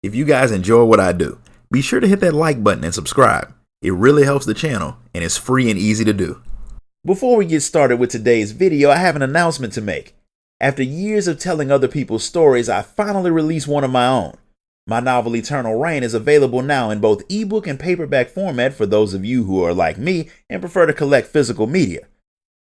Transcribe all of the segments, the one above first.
If you guys enjoy what I do, be sure to hit that like button and subscribe. It really helps the channel and it's free and easy to do. Before we get started with today's video, I have an announcement to make. After years of telling other people's stories, I finally released one of my own. My novel Eternal Reign is available now in both ebook and paperback format for those of you who are like me and prefer to collect physical media.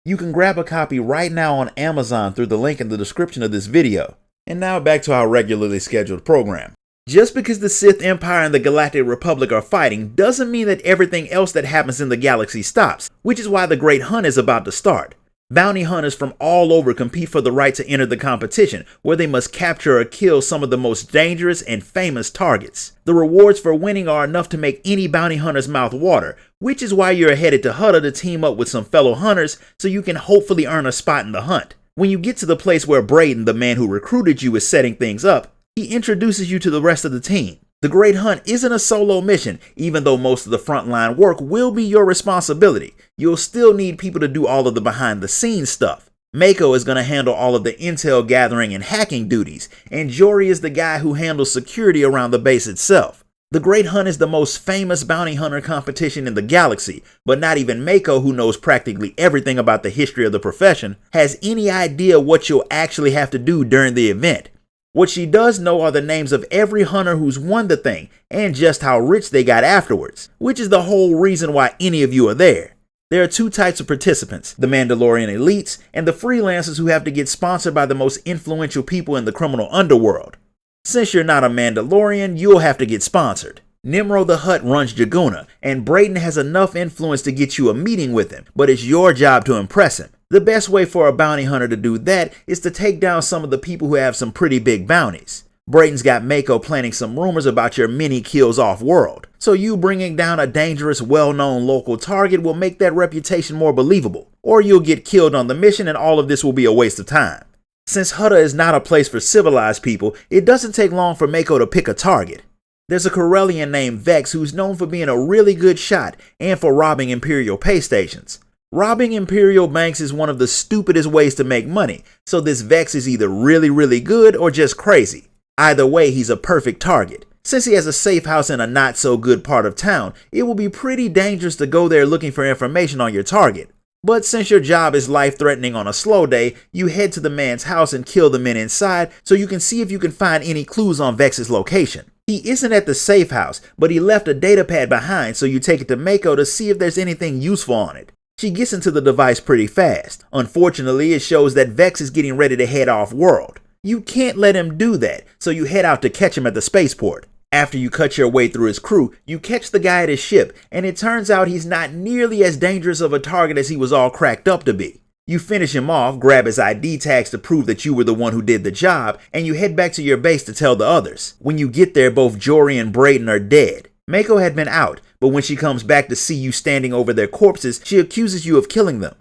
You can grab a copy right now on Amazon through the link in the description of this video. And now back to our regularly scheduled program. Just because the Sith Empire and the Galactic Republic are fighting doesn't mean that everything else that happens in the galaxy stops, which is why the Great Hunt is about to start. Bounty hunters from all over compete for the right to enter the competition, where they must capture or kill some of the most dangerous and famous targets. The rewards for winning are enough to make any bounty hunter's mouth water, which is why you're headed to Hutta to team up with some fellow hunters so you can hopefully earn a spot in the hunt. When you get to the place where Braden, the man who recruited you, is setting things up, he introduces you to the rest of the team. The Great Hunt isn't a solo mission, even though most of the frontline work will be your responsibility. You'll still need people to do all of the behind-the-scenes stuff. Mako is going to handle all of the intel gathering and hacking duties, and Jory is the guy who handles security around the base itself. The Great Hunt is the most famous bounty hunter competition in the galaxy, but not even Mako, who knows practically everything about the history of the profession, has any idea what you'll actually have to do during the event. What she does know are the names of every hunter who's won the thing, and just how rich they got afterwards, which is the whole reason why any of you are there. There are two types of participants, the Mandalorian elites and the freelancers who have to get sponsored by the most influential people in the criminal underworld. Since you're not a Mandalorian, you'll have to get sponsored. Nem'ro the Hutt runs Jaguna, and Braden has enough influence to get you a meeting with him, but it's your job to impress him. The best way for a bounty hunter to do that is to take down some of the people who have some pretty big bounties. Braden's got Mako planning some rumors about your many kills off-world, so you bringing down a dangerous, well-known local target will make that reputation more believable, or you'll get killed on the mission and all of this will be a waste of time. Since Hutta is not a place for civilized people, it doesn't take long for Mako to pick a target. There's a Corellian named Vex who's known for being a really good shot and for robbing Imperial pay stations. Robbing Imperial banks is one of the stupidest ways to make money, so this Vex is either really good or just crazy. Either way, he's a perfect target. Since he has a safe house in a not so good part of town, it will be pretty dangerous to go there looking for information on your target. But since your job is life-threatening on a slow day, you head to the man's house and kill the men inside so you can see if you can find any clues on Vex's location. He isn't at the safe house, but he left a data pad behind, so you take it to Mako to see if there's anything useful on it. She gets into the device pretty fast. Unfortunately, it shows that Vex is getting ready to head off-world. You can't let him do that, so you head out to catch him at the spaceport. After you cut your way through his crew, you catch the guy at his ship, and it turns out he's not nearly as dangerous of a target as he was all cracked up to be. You finish him off, grab his ID tags to prove that you were the one who did the job, and you head back to your base to tell the others. When you get there, both Jory and Braden are dead. Mako had been out, but when she comes back to see you standing over their corpses, she accuses you of killing them.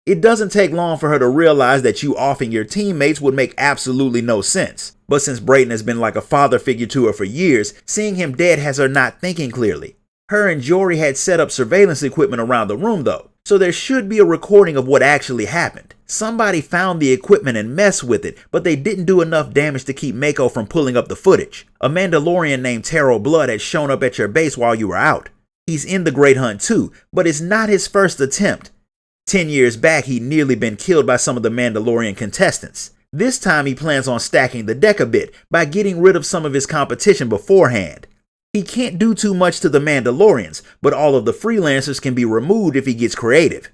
It doesn't take long for her to realize that you offing your teammates would make absolutely no sense. But since Braden has been like a father figure to her for years, seeing him dead has her not thinking clearly. Her and Jory had set up surveillance equipment around the room though, so there should be a recording of what actually happened. Somebody found the equipment and messed with it, but they didn't do enough damage to keep Mako from pulling up the footage. A Mandalorian named Taro Blood had shown up at your base while you were out. He's in the Great Hunt too, but it's not his first attempt. 10 years back, he'd nearly been killed by some of the Mandalorian contestants. This time he plans on stacking the deck a bit by getting rid of some of his competition beforehand. He can't do too much to the Mandalorians, but all of the freelancers can be removed if he gets creative.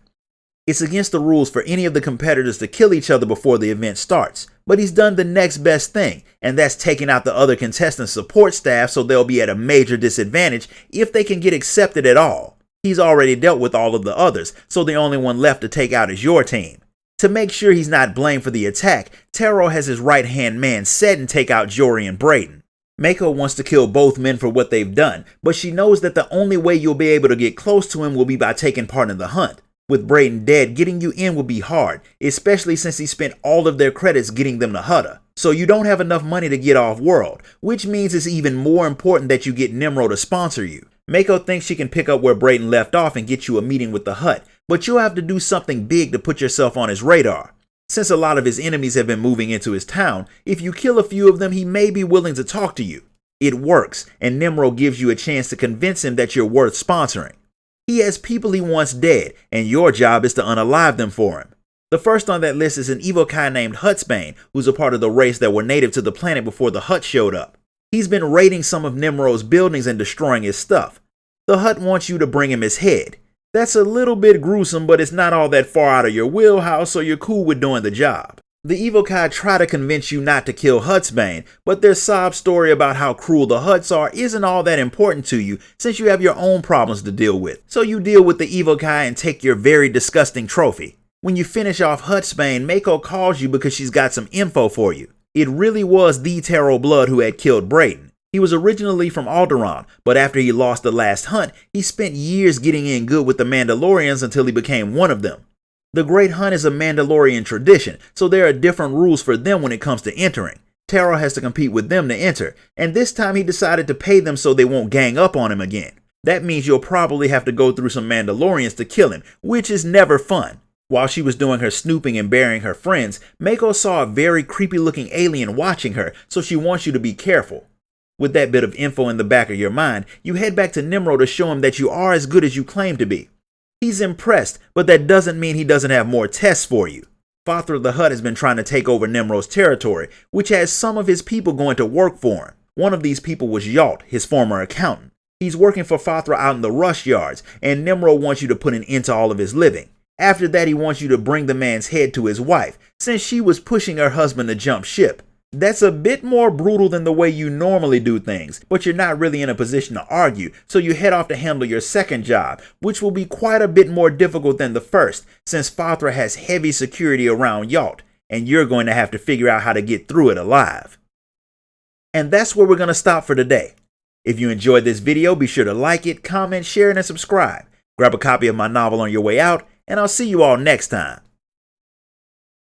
It's against the rules for any of the competitors to kill each other before the event starts, but he's done the next best thing, and that's taking out the other contestants' support staff so they'll be at a major disadvantage if they can get accepted at all. He's already dealt with all of the others, so the only one left to take out is your team. To make sure he's not blamed for the attack, Taro has his right-hand man set and take out Jory and Braden. Mako wants to kill both men for what they've done, but she knows that the only way you'll be able to get close to him will be by taking part in the hunt. With Braden dead, getting you in will be hard, especially since he spent all of their credits getting them to Hutta. So you don't have enough money to get off-world, which means it's even more important that you get Nem'ro to sponsor you. Mako thinks she can pick up where Braden left off and get you a meeting with the Hutt, but you'll have to do something big to put yourself on his radar. Since a lot of his enemies have been moving into his town, if you kill a few of them, he may be willing to talk to you. It works, and Nem'ro gives you a chance to convince him that you're worth sponsoring. He has people he wants dead, and your job is to unalive them for him. The first on that list is an evokai named Hutsbane, who's a part of the race that were native to the planet before the Hutt showed up. He's been raiding some of Nem'ro's buildings and destroying his stuff. The Hutt wants you to bring him his head. That's a little bit gruesome, but it's not all that far out of your wheelhouse, so you're cool with doing the job. The evokai try to convince you not to kill Hutsbane, but their sob story about how cruel the Hutts are isn't all that important to you since you have your own problems to deal with. So you deal with the evokai and take your very disgusting trophy. When you finish off Hutsbane, Mako calls you because she's got some info for you. It really was the Taro Blood who had killed Brayden. He was originally from Alderaan, but after he lost the last hunt, he spent years getting in good with the Mandalorians until he became one of them. The Great Hunt is a Mandalorian tradition, so there are different rules for them when it comes to entering. Taro has to compete with them to enter, and this time he decided to pay them so they won't gang up on him again. That means you'll probably have to go through some Mandalorians to kill him, which is never fun. While she was doing her snooping and burying her friends, Mako saw a very creepy looking alien watching her, so she wants you to be careful. With that bit of info in the back of your mind, you head back to Nem'ro to show him that you are as good as you claim to be. He's impressed, but that doesn't mean he doesn't have more tests for you. Father the Hutt has been trying to take over Nem'ro's territory, which has some of his people going to work for him. One of these people was Yalt, his former accountant. He's working for Fathra out in the rush yards, and Nem'ro wants you to put an end to all of his living. After that, he wants you to bring the man's head to his wife, since she was pushing her husband to jump ship. That's a bit more brutal than the way you normally do things, but you're not really in a position to argue, so you head off to handle your second job, which will be quite a bit more difficult than the first, since Fathra has heavy security around Yalt, and you're going to have to figure out how to get through it alive. And that's where we're going to stop for today. If you enjoyed this video, be sure to like it, comment, share it, and subscribe. Grab a copy of my novel on your way out, and I'll see you all next time.